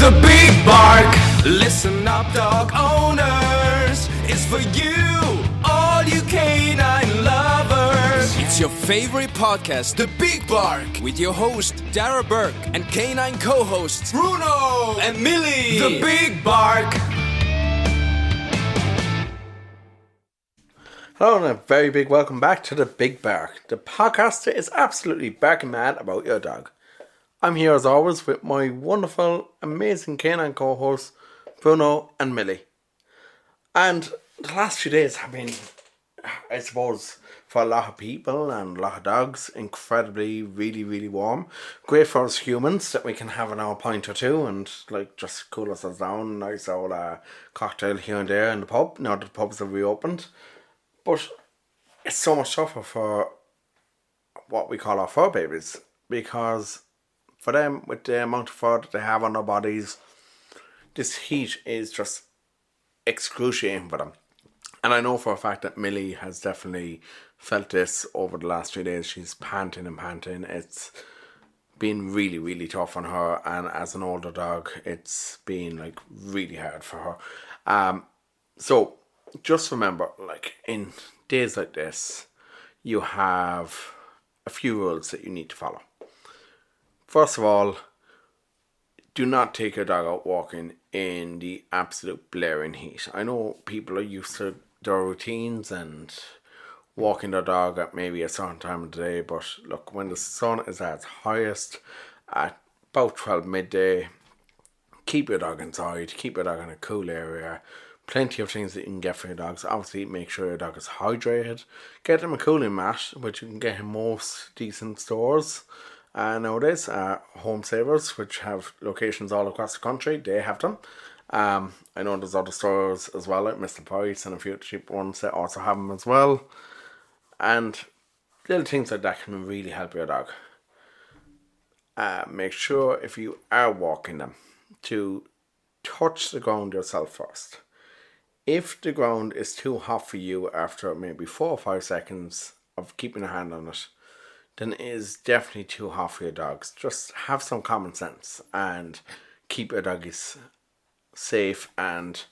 The big bark. Listen up, dog owners. It's for you, all you canine lovers. It's your favorite podcast, The Big Bark, with your host Darragh and canine co-hosts Bruno and Milly. The Big Bark. Hello and a very big welcome back to The Big Bark, the podcast that is absolutely barking mad about your dog. I'm here as always with my wonderful, amazing canine co-hosts Bruno and Milly. And the last few days have been, I suppose, for a lot of people and a lot of dogs, incredibly, really warm. Great for us humans that we can have an hour pint or two and just cool ourselves down. Nice old cocktail here and there in the pub, now that the pubs have reopened. But it's so much tougher for what we call our fur babies, because for them, with the amount of fur that they have on their bodies, this heat is just excruciating for them. And I know for a fact that Milly has definitely felt this over the last 3 days. She's panting. It's been really tough on her, and as an older dog, it's been really hard for her. So just remember, in days like this, you have a few rules that you need to follow. First of all, do not take your dog out walking in the absolute blaring heat. I know people are used to their routines and walking their dog at maybe a certain time of the day, but look, when the sun is at its highest at about 12 midday, keep your dog inside, keep your dog in a cool area. Plenty of things that you can get for your dogs. Obviously, make sure your dog is hydrated. Get them a cooling mat, which you can get in most decent stores nowadays. Home Savers, which have locations all across the country, they have them. I know there's other stores as well, like Mr. Price and a few cheap ones that also have them as well. And little things like that can really help your dog. Make sure if you are walking them to touch the ground yourself first. If the ground is too hot for you after maybe 4 or 5 seconds of keeping a hand on it, then it is definitely too hot for your dogs. Just have some common sense and keep your doggies safe and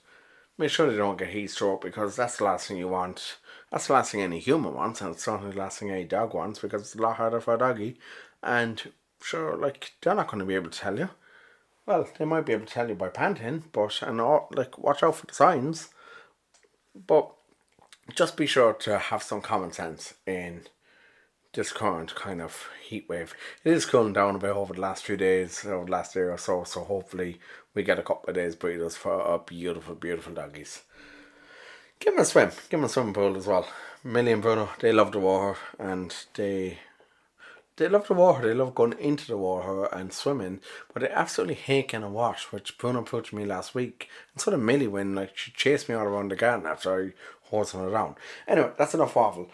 make sure they don't get heat stroke, because that's the last thing you want. That's the last thing any human wants, and it's certainly the last thing any dog wants, because it's a lot harder for a doggy. And sure, they're not going to be able to tell you. Well, they might be able to tell you by panting, but watch out for the signs. But just be sure to have some common sense in this current kind of heat wave. It is cooling down a bit over the last few days, over the last day or so, so hopefully we get a couple of days breathers for our beautiful doggies. Give them a swim. Give them a swimming pool as well. Milly and Bruno, they love the water, and they love the water. They love going into the water and swimming, but they absolutely hate getting a wash, which Bruno put to me last week. And so did Milly when she chased me all around the garden after I hosed her around. Anyway, that's enough waffle.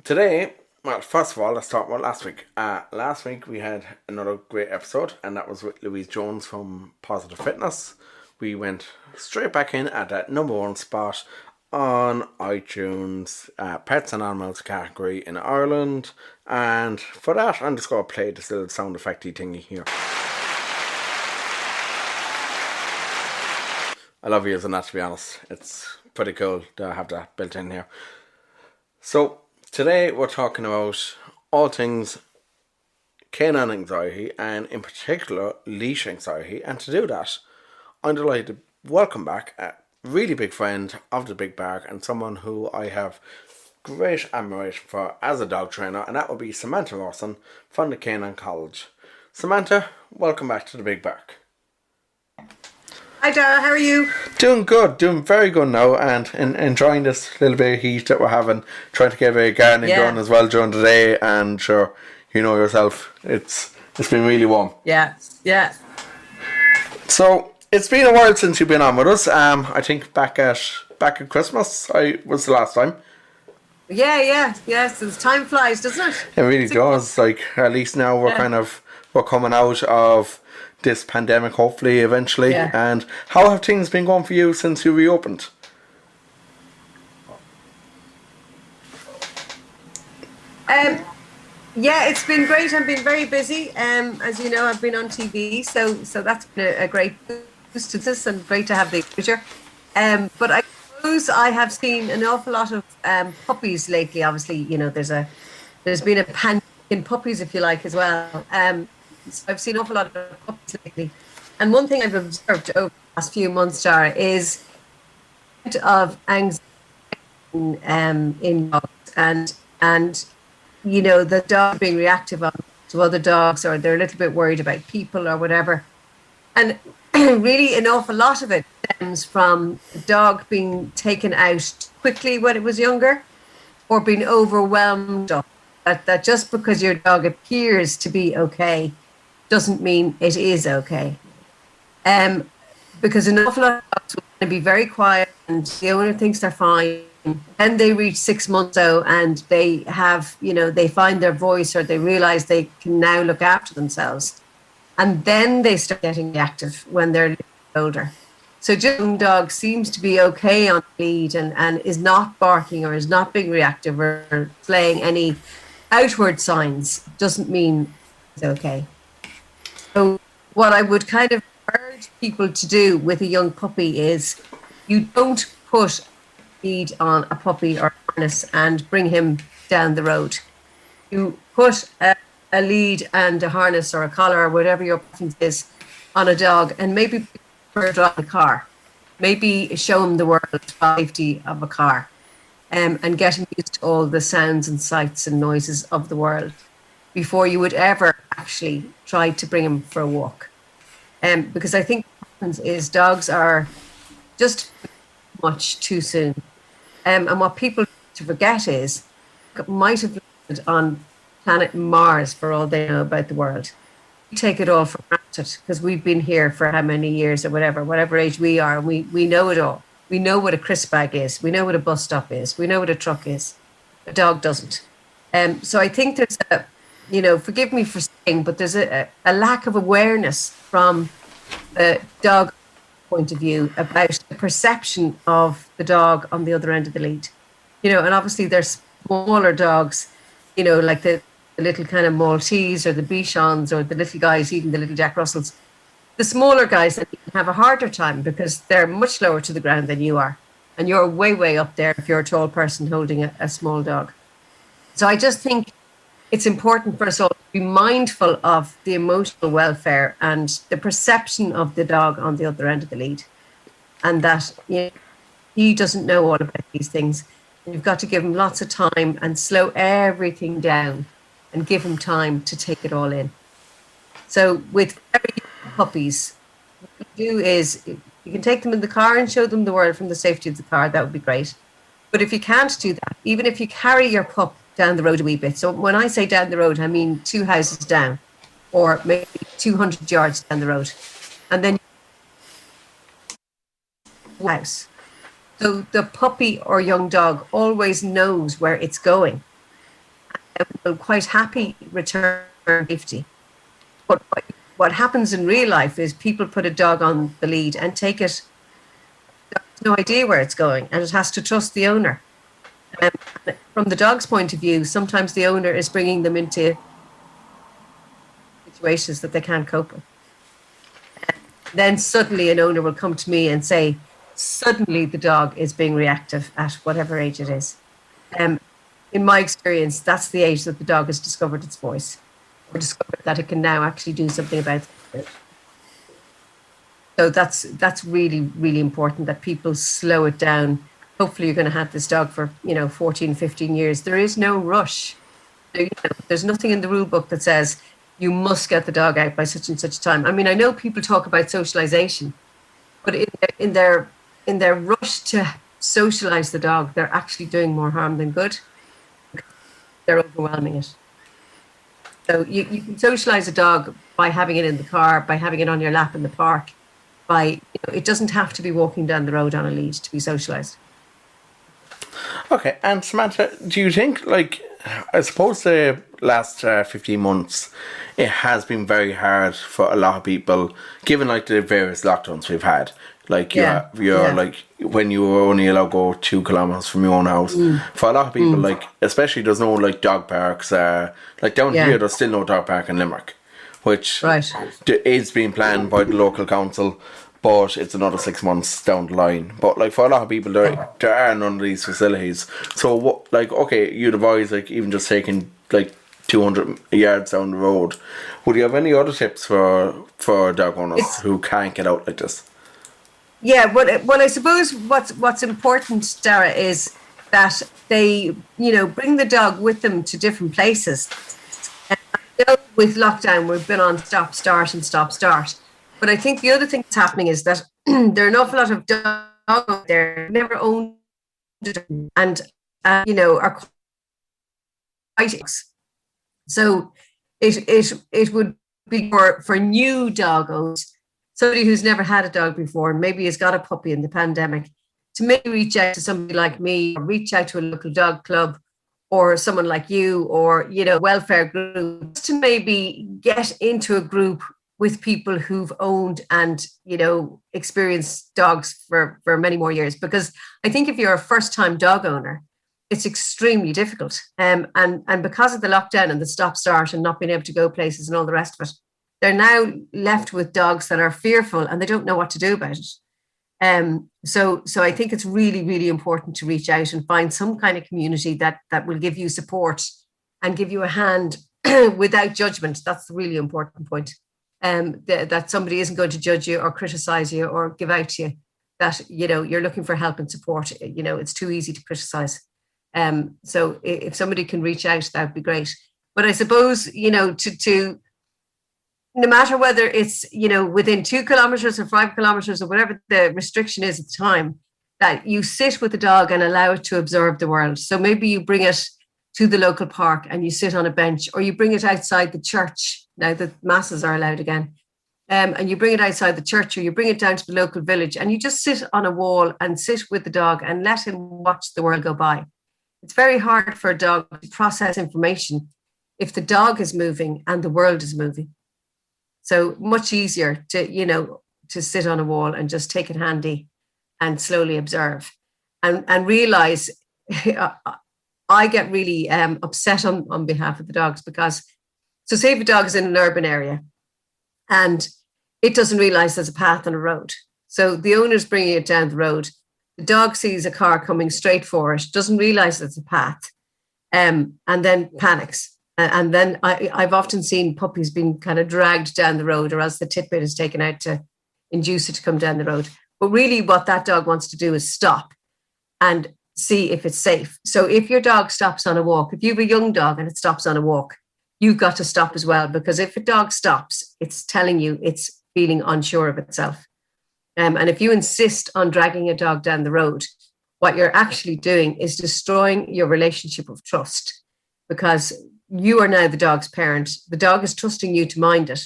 Today, well, first of all, let's talk about last week. Last week we had another great episode, and that was with Louise Jones from Positive Fitness. We went straight back in at that number 1 spot on iTunes, Pets and Animals category in Ireland. And for that, I'm just going to play this little sound effecty thingy here. I love using that, to be honest. It's pretty cool to have that built in here. So today we're talking about all things canine anxiety, and in particular leash anxiety. And to do that, I'm delighted to welcome back a really big friend of the Big Bark, and someone who I have great admiration for as a dog trainer, and that would be Samantha Rawson from the Canine College. Samantha, welcome back to the Big Bark. Hi Darragh, how are you? Doing good, doing very good now, and enjoying this little bit of heat that we're having, trying to get a bit of gardening done as well during the day, and sure, you know yourself, it's been really warm. Yeah. So it's been a while since you've been on with us. I think back at Christmas was the last time. Yeah. Since time flies, doesn't it? It really does. At least now we're coming out of this pandemic, hopefully, eventually. Yeah. And how have things been going for you since you reopened? Yeah, it's been great. I've been very busy. As you know, I've been on TV, so that's been a great boost to this and great to have the exposure. But I suppose I have seen an awful lot of puppies lately. Obviously, there's been a panic in puppies, if you like, as well. So I've seen an awful lot of puppies lately. And one thing I've observed over the last few months, Darragh, is of anxiety in dogs and the dog being reactive to other dogs, or they're a little bit worried about people or whatever. And really an awful lot of it stems from the dog being taken out quickly when it was younger, or being overwhelmed. That just because your dog appears to be okay doesn't mean it is okay. Because an awful lot of dogs will want to be very quiet and the owner thinks they're fine. And they reach 6 months old and they have, they find their voice, or they realize they can now look after themselves. And then they start getting reactive when they're a little older. So just young dog seems to be okay on the lead and is not barking or is not being reactive or displaying any outward signs, doesn't mean it's okay. So what I would kind of urge people to do with a young puppy is you don't put lead on a puppy or harness and bring him down the road. You put a lead and a harness or a collar or whatever your preference is on a dog, and maybe drive a car. Maybe show him the world, safety of a car, and get him used to all the sounds and sights and noises of the world before you would ever actually try to bring him for a walk. Because I think what happens is dogs are just much too soon. And what people to forget is it might have landed on planet Mars for all they know about the world. We take it all for granted because we've been here for how many years or whatever age we are. We know it all. We know what a crisp bag is. We know what a bus stop is. We know what a truck is. A dog doesn't. So I think there's forgive me for saying, but there's a lack of awareness from the dog point of view about the perception of the dog on the other end of the lead. And obviously there's smaller dogs, like the little kind of Maltese or the Bichons or the little guys, even the little Jack Russells. The smaller guys that have a harder time because they're much lower to the ground than you are. And you're way, way up there if you're a tall person holding a small dog. So I just think it's important for us all to be mindful of the emotional welfare and the perception of the dog on the other end of the lead. And that he doesn't know all about these things. You've got to give him lots of time and slow everything down and give him time to take it all in. So with very young puppies, what you do is you can take them in the car and show them the world from the safety of the car. That would be great. But if you can't do that, even if you carry your pup down the road a wee bit. So when I say down the road, I mean 2 houses down or maybe 200 yards down the road. And then house. So the puppy or young dog always knows where it's going and will quite happy return safety. But what happens in real life is people put a dog on the lead and take it, has no idea where it's going, and it has to trust the owner. From the dog's point of view, sometimes the owner is bringing them into situations that they can't cope with. And then suddenly an owner will come to me and say, suddenly the dog is being reactive at whatever age it is. In my experience, that's the age that the dog has discovered its voice, or discovered that it can now actually do something about it. So that's really, really important that people slow it down. Hopefully you're going to have this dog for 14, 15 years. There is no rush. There's nothing in the rule book that says you must get the dog out by such and such time. I mean, I know people talk about socialization, but in their rush to socialize the dog, they're actually doing more harm than good. They're overwhelming it. So you can socialize a dog by having it in the car, by having it on your lap in the park. It doesn't have to be walking down the road on a lead to be socialized. Okay, and Samantha, do you think, I suppose the last 15 months, it has been very hard for a lot of people, given the various lockdowns we've had. Like Yeah, you're yeah. like when you were only allowed to go 2 kilometers from your own house. For a lot of people, like especially there's no like dog parks. Like down Yeah. here, there's still no dog park in Limerick, which Right. is being planned by the local council, but it's another 6 months down the line. But like for a lot of people, there are none of these facilities. So what? Like okay, you'd advise like even just taking like 200 yards down the road. Would you have any other tips for dog owners who can't get out like this? Yeah, well, I suppose what's important, Darragh, is that they, bring the dog with them to different places. And I know with lockdown, we've been on stop, start, and stop, start. But I think the other thing that's happening is that there are an awful lot of dogs out there who never owned a dog and, are quite. So it would be for new dog owners, somebody who's never had a dog before and maybe has got a puppy in the pandemic, to maybe reach out to somebody like me, or reach out to a local dog club or someone like you, or, welfare group, to maybe get into a group with people who've owned and, experienced dogs for many more years. Because I think if you're a first-time dog owner, it's extremely difficult. And because of the lockdown and the stop-start and not being able to go places and all the rest of it, they're now left with dogs that are fearful and they don't know what to do about it. So I think it's really, really important to reach out and find some kind of community that will give you support and give you a hand without judgment. That's the really important point. That somebody isn't going to judge you or criticize you or give out to you, that, you're looking for help and support. It's too easy to criticize. So if somebody can reach out, that'd be great. But I suppose, to no matter whether it's, within 2 kilometers or 5 kilometers or whatever the restriction is at the time, that you sit with the dog and allow it to observe the world. So maybe you bring it to the local park and you sit on a bench, or you bring it outside the church, now that masses are allowed again, and you bring it outside the church, or you bring it down to the local village and you just sit on a wall and sit with the dog and let him watch the world go by. It's very hard for a dog to process information if the dog is moving and the world is moving. So much easier to, to sit on a wall and just take it handy and slowly observe and realize. I get really upset on behalf of the dogs, because, so say if a dog is in an urban area and it doesn't realize there's a path on a road. So the owner's bringing it down the road. The dog sees a car coming straight for it, doesn't realize there's a path, and then panics. And then I've often seen puppies being kind of dragged down the road, or else the tip bit is taken out to induce it to come down the road. But really what that dog wants to do is stop and see if it's safe. So if your dog stops on a walk, if you have a young dog and it stops on a walk, you've got to stop as well, because if a dog stops, it's telling you it's feeling unsure of itself. And if you insist on dragging a dog down the road, what you're actually doing is destroying your relationship of trust, because you are now the dog's parent. The dog is trusting you to mind it.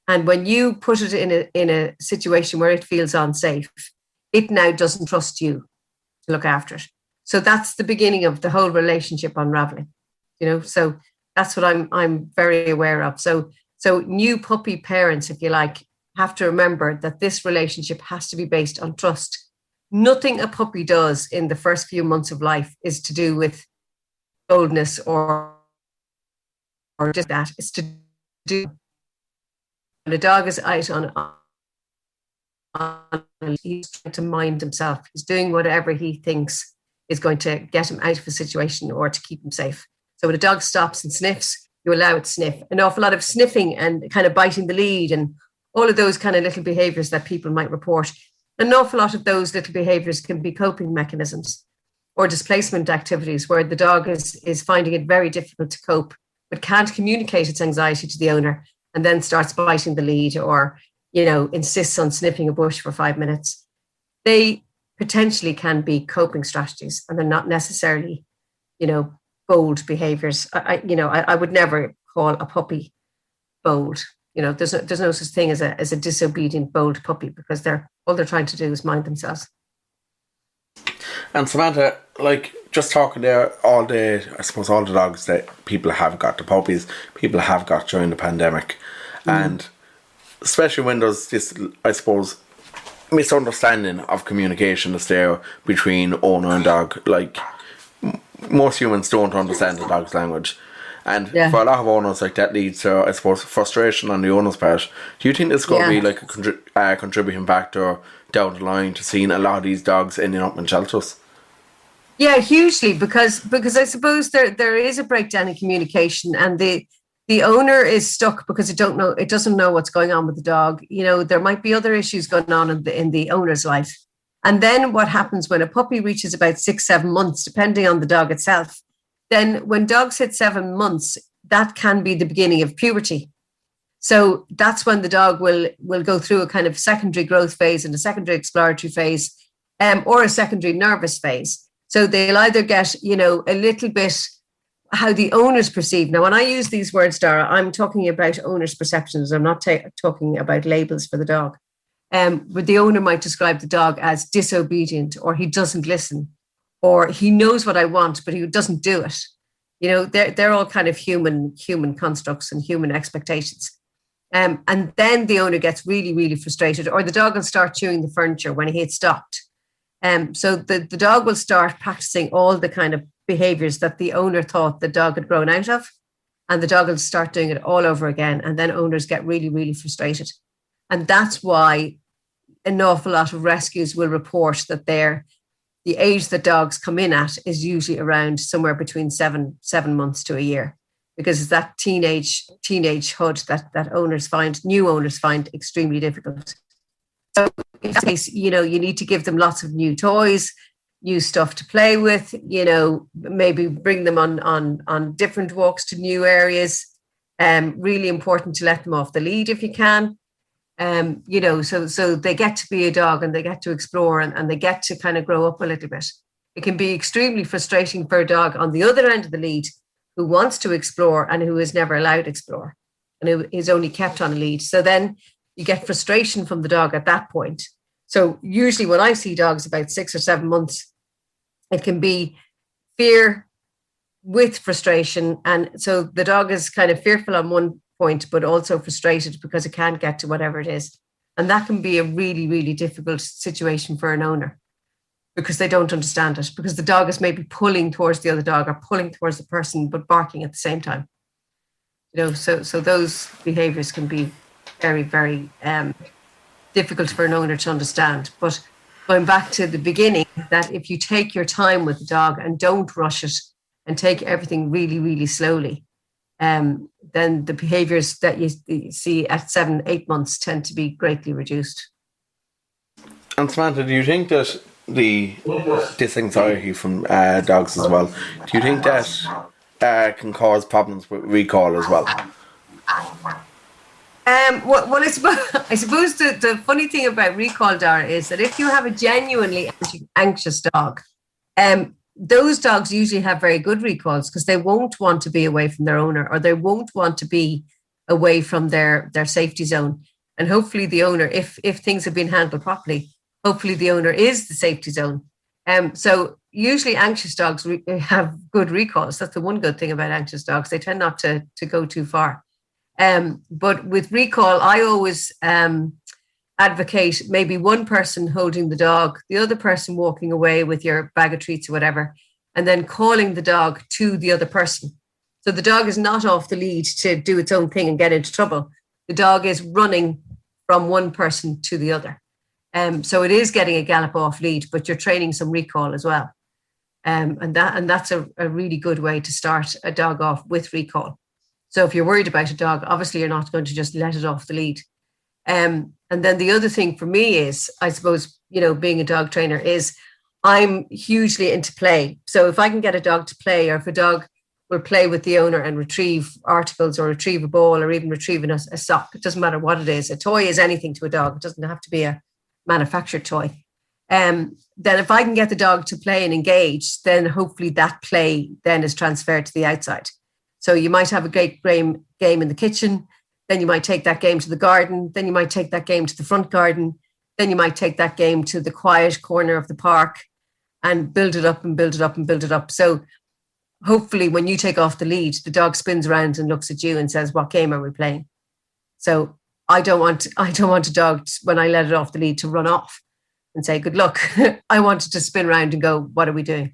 And when you put it in a situation where it feels unsafe, it now doesn't trust you to look after it. So that's the beginning of the whole relationship unraveling. So that's what I'm very aware of. So new puppy parents, if you like, have to remember that this relationship has to be based on trust. Nothing a puppy does in the first few months of life is to do with boldness or just that. It's to do when a dog is out he's trying to mind himself. He's doing whatever he thinks is going to get him out of a situation or to keep him safe. So when a dog stops and sniffs, you allow it to sniff. An awful lot of sniffing and kind of biting the lead and all of those kind of little behaviors that people might report. An awful lot of those little behaviors can be coping mechanisms or displacement activities where the dog is finding it very difficult to cope, but can't communicate its anxiety to the owner, and then starts biting the lead or, insists on sniffing a bush for 5 minutes. They potentially can be coping strategies, and they're not necessarily, bold behaviors. I would never call a puppy bold. There's no such thing as a disobedient, bold puppy, because all they're trying to do is mind themselves. And Samantha, just talking there, all the dogs that people have got, the puppies people have got during the pandemic, and especially when there's this, I suppose, misunderstanding of communication is there between owner and dog. Like, most humans don't understand the dog's language. And for a lot of owners, like, that leads to, I suppose, frustration on the owner's part. Do you think this is going to be like a contributing factor down the line to seeing a lot of these dogs ending up in shelters? Yeah, hugely, because I suppose there is a breakdown in communication, and the owner is stuck because it doesn't know what's going on with the dog. You know, there might be other issues going on in the owner's life. And then what happens when a puppy reaches about 6-7 months, depending on the dog itself, then when dogs hit 7 months, that can be the beginning of puberty. So that's when the dog will go through a kind of secondary growth phase and a secondary exploratory phase, or a secondary nervous phase. So they'll either get, you know, a little bit how the owners perceive. Now, when I use these words, Darragh, I'm talking about owners' perceptions. I'm not talking about labels for the dog. But the owner might describe the dog as disobedient, or he doesn't listen, or he knows what I want, but he doesn't do it. You know, they're all kind of human constructs and human expectations. And then the owner gets really, really frustrated, or the dog will start chewing the furniture when he had stopped. So the dog will start practicing all the kind of behaviors that the owner thought the dog had grown out of, and the dog will start doing it all over again. And then owners get really, really frustrated. And that's why an awful lot of rescues will report that the age that dogs come in at is usually around somewhere between 7 months to a year, because it's that teenagehood that new owners find extremely difficult. So in that case, you know, you need to give them lots of new toys, new stuff to play with, you know, maybe bring them on different walks to new areas. Really important to let them off the lead if you can. You know, so they get to be a dog and they get to explore and they get to kind of grow up a little bit. It can be extremely frustrating for a dog on the other end of the lead who wants to explore and who is never allowed to explore and who is only kept on a lead. So then you get frustration from the dog at that point. So usually when I see dogs about 6 or 7 months, it can be fear with frustration. And so the dog is kind of fearful on one point, but also frustrated because it can't get to whatever it is. And that can be a really, really difficult situation for an owner because they don't understand it, because the dog is maybe pulling towards the other dog or pulling towards the person, but barking at the same time. You know, so those behaviors can be very, very difficult for an owner to understand. But going back to the beginning, that if you take your time with the dog and don't rush it and take everything really, really slowly, then the behaviors that you see at 7-8 months tend to be greatly reduced. And Samantha, do you think that this anxiety from dogs as well, do you think that can cause problems with recall as well? Well, I suppose the funny thing about recall, Darragh, is that if you have a genuinely anxious dog, those dogs usually have very good recalls because they won't want to be away from their owner, or they won't want to be away from their safety zone. And hopefully the owner, if things have been handled properly, hopefully the owner is the safety zone. So usually anxious dogs have good recalls. That's the one good thing about anxious dogs. They tend not to go too far. But with recall, I always advocate maybe one person holding the dog, the other person walking away with your bag of treats or whatever, and then calling the dog to the other person. So the dog is not off the lead to do its own thing and get into trouble. The dog is running from one person to the other. So it is getting a gallop off lead, but you're training some recall as well. And that's a really good way to start a dog off with recall. So if you're worried about a dog, obviously you're not going to just let it off the lead. And then the other thing for me is, I suppose, you know, being a dog trainer is I'm hugely into play. So if I can get a dog to play, or if a dog will play with the owner and retrieve articles or retrieve a ball or even retrieving a sock, it doesn't matter what it is. A toy is anything to a dog. It doesn't have to be a manufactured toy. Then if I can get the dog to play and engage, then hopefully that play then is transferred to the outside. So you might have a great game in the kitchen, then you might take that game to the garden, then you might take that game to the front garden, then you might take that game to the quiet corner of the park and build it up and build it up and build it up. So hopefully when you take off the lead, the dog spins around and looks at you and says, what game are we playing? So I don't want a dog, when I let it off the lead, to run off. and say, good luck. I wanted to spin around and go, what are we doing?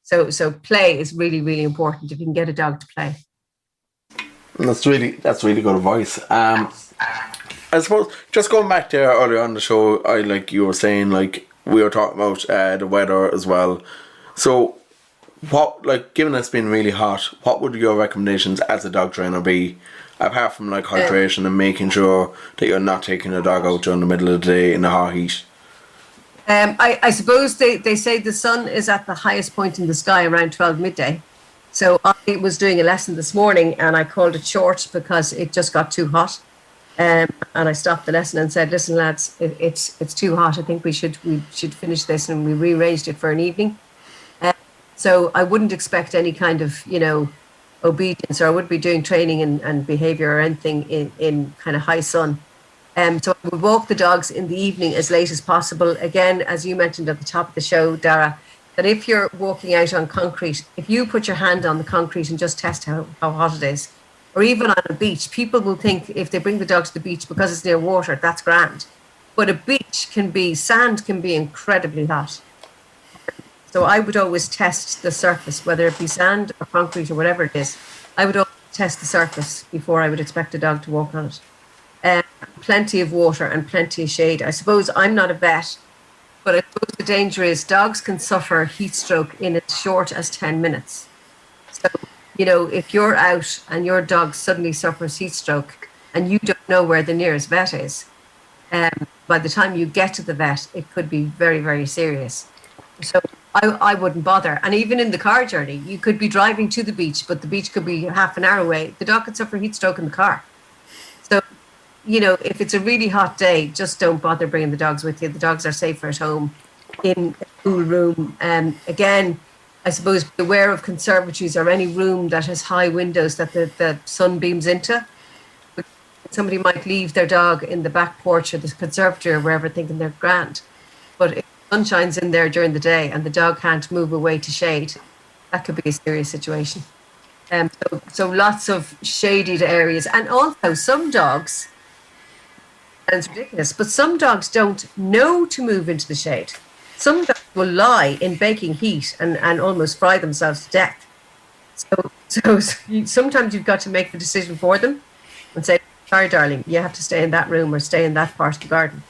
So play is really, really important if you can get a dog to play. That's really good advice. I suppose just going back there earlier on the show, like you were saying, like we were talking about the weather as well. So, what, like, given it's been really hot, what would your recommendations as a dog trainer be, apart from like hydration and making sure that you're not taking the dog out during the middle of the day in the hot heat? I suppose they say the sun is at the highest point in the sky around 12 midday. So I was doing a lesson this morning and I called it short because it just got too hot. And I stopped the lesson and said, listen, lads, it's too hot. I think we should finish this, and we rearranged it for an evening. So I wouldn't expect any kind of, obedience, or I wouldn't be doing training and behaviour or anything in kind of high sun. So I would walk the dogs in the evening as late as possible. Again, as you mentioned at the top of the show, Darragh, that if you're walking out on concrete, if you put your hand on the concrete and just test how hot it is, or even on a beach, people will think if they bring the dog to the beach because it's near water, that's grand. But sand can be incredibly hot. So I would always test the surface, whether it be sand or concrete or whatever it is. I would always test the surface before I would expect a dog to walk on it. Plenty of water and plenty of shade. I suppose I'm not a vet, but I suppose the danger is dogs can suffer heat stroke in as short as 10 minutes. So, if you're out and your dog suddenly suffers heat stroke and you don't know where the nearest vet is, by the time you get to the vet, it could be very, very serious. So I wouldn't bother. And even in the car journey, you could be driving to the beach, but the beach could be half an hour away. The dog could suffer heat stroke in the car. So, if it's a really hot day, just don't bother bringing the dogs with you. The dogs are safer at home in a cool room. Again, I suppose beware of conservatories or any room that has high windows that the sun beams into. Somebody might leave their dog in the back porch or the conservatory or wherever thinking they're grand. But if the sun shines in there during the day and the dog can't move away to shade, that could be a serious situation. So lots of shaded areas. And also some dogs, sounds ridiculous, but some dogs don't know to move into the shade. Some dogs will lie in baking heat and almost fry themselves to death. So sometimes you've got to make the decision for them and say, sorry, darling, you have to stay in that room or stay in that part of the garden.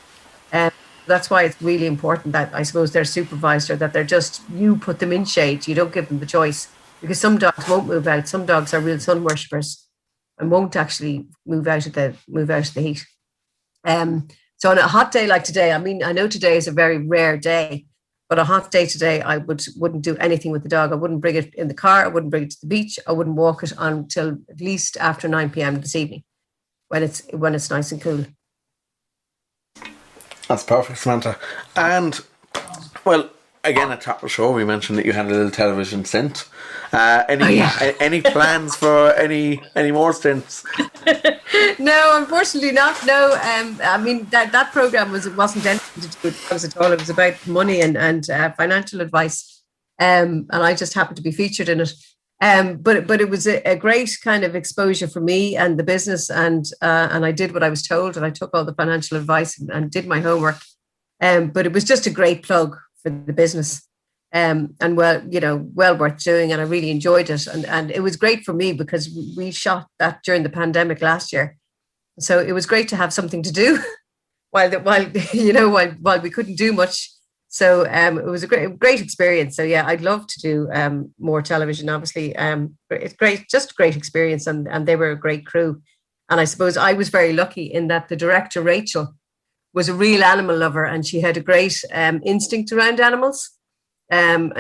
That's why it's really important that I suppose they're supervised, or that they're just, you put them in shade. You don't give them the choice, because some dogs won't move out. Some dogs are real sun worshippers and won't actually move out of the heat. So on a hot day like today, I mean, I know today is a very rare day, but a hot day today, I wouldn't do anything with the dog. I wouldn't bring it in the car. I wouldn't bring it to the beach. I wouldn't walk it until at least after 9 p.m. this evening, when it's nice and cool. That's perfect, Samantha. And, well, again, at top of the show, we mentioned that you had a little television stint. Any plans for any more stints? No, unfortunately not. No, I mean that program wasn't anything to do with dogs at all. It was about money and financial advice, and I just happened to be featured in it. But it was a great kind of exposure for me and the business, and I did what I was told, and I took all the financial advice and did my homework. But it was just a great plug for the business, and well worth doing, and I really enjoyed it, and it was great for me because we shot that during the pandemic last year, so it was great to have something to do while we couldn't do much. So it was a great experience. So yeah, I'd love to do more television. Obviously, it's just a great experience, and they were a great crew. And I suppose I was very lucky in that the director Rachel was a real animal lover, and she had a great instinct around animals. And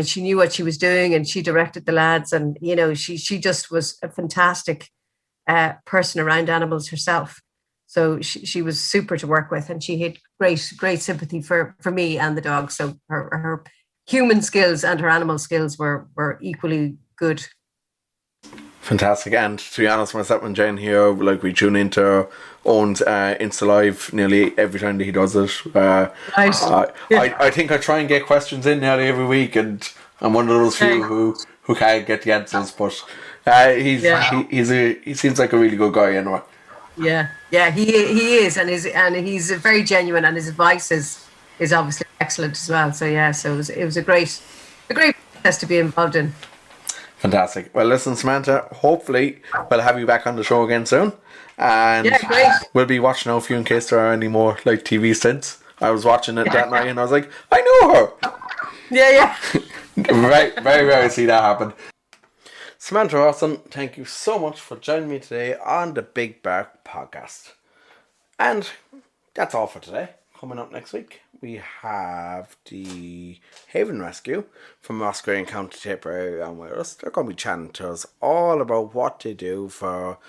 she knew what she was doing, and she directed the lads, and she just was a fantastic person around animals herself. So she was super to work with, and she had great sympathy for me and the dog. So her human skills and her animal skills were equally good. Fantastic. And to be honest, myself and Jen here, like, we tune into Owen's Insta Live nearly every time that he does it. Nice. I think I try and get questions in nearly every week, and I'm one of those few who can't get the answers. But he seems like a really good guy anyway. Yeah, he is, and he's very genuine, and his advice is is obviously excellent as well. So yeah, so it was a great process to be involved in. Fantastic. Well, listen, Samantha, hopefully we'll have you back on the show again soon. And Yeah, great. we'll be watching out for you in case there are any more like TV stints. I was watching it that night and I was like, I know her. Yeah. Right, very rare to see that happen. Samantha Rawson, thank you so much for joining me today on the Big Bark podcast. And that's all for today. Coming up next week, we have the Haven Rescue from Musgrave County Tipperary on with us. They're going to be chatting to us all about what they do for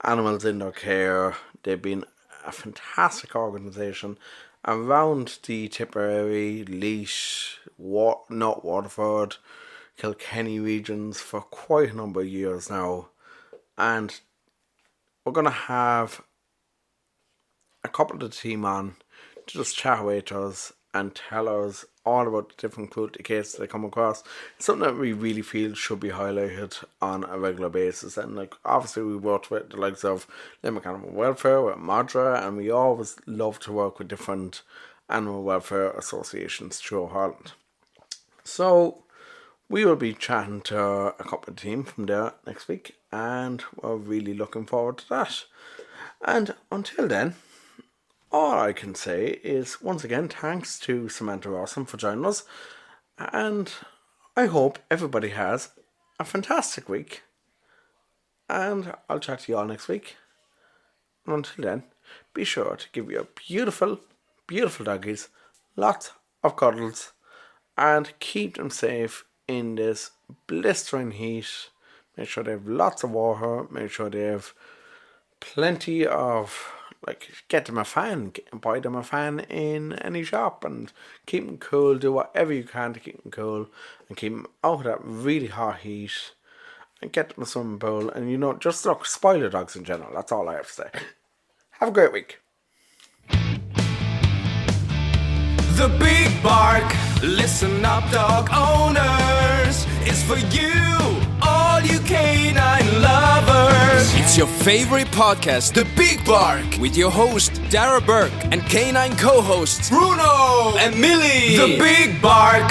animals in their care. They've been a fantastic organisation around the Tipperary, Leash, North Waterford, Kilkenny regions for quite a number of years now. And we're going to have a couple of the team on to just chat away to us and tell us all about the different cruelty cases they come across. It's something that we really feel should be highlighted on a regular basis. And like obviously we worked with the likes of Limerick Animal Welfare, with Madra, and we always love to work with different animal welfare associations throughout Ireland. So we will be chatting to a couple of the team from there next week, and we're really looking forward to that. And until then, all I can say is, once again, thanks to Samantha Rawson for joining us. And I hope everybody has a fantastic week. And I'll chat to you all next week. And until then, be sure to give your beautiful, beautiful doggies lots of cuddles. And keep them safe in this blistering heat. Make sure they have lots of water. Make sure they have plenty of... get them a fan, buy them a fan in any shop and keep them cool. Do whatever you can to keep them cool and keep them out of that really hot heat and get them a swimming pool. And just spoil your dogs in general. That's all I have to say. Have a great week. The Big Bark, listen up dog owners, is for you, all you canine lovers. It's your favorite podcast, The Big Bark, with your host Darragh and canine co-hosts Bruno and Milly. The Big Bark.